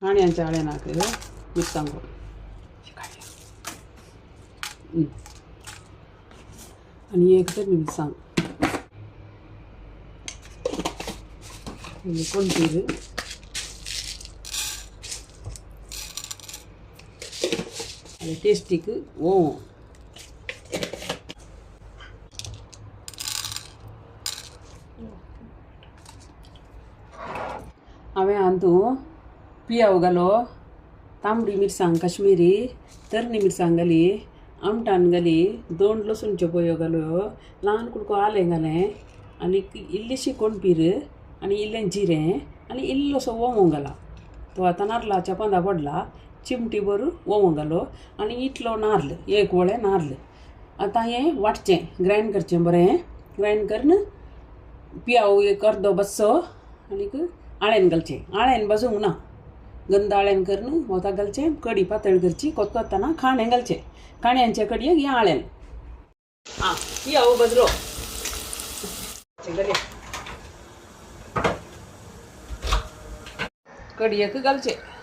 काण्यांच्या आळ्यान हाकिर मिरसांगो आणि एक तर मिरसांग ಕೊಂಡ್ತೀರಿ ಅದು ಟೇಸ್ಟಿಗೆ हांवें आंतू पियाव घालो तांबडी मिरसांग काश्मीरी तरणी मिरसांग घाली आमटान घाली 2 लसूणच्यो पोयो घाल्यो ल्हान कुडको आलें घालें आनी इल्लीशी कोणपीर आनी इल्लें जिरें आनी इल्लोसो ओंव घाला तो आतां नारळाच्या पोंदा पडला चिमटी भर ओंव घालो आनी इतलो नारळ 1 वळें नारळ आतां हें वाटचें ग्रायंड करचें बरें ग्रायंड करून पियाव एक अर्दो बस्सो आनीक आळ्यान घालचें आळ्यान भाजूंक ना गंद आळ्यान करून वताक घालचें कडी पातळ करची कोतकोत्ताना खाणें घालचें काण्यांच्या कडयेक हें आळ्यान पियाव भाजलो कडयेक घालचें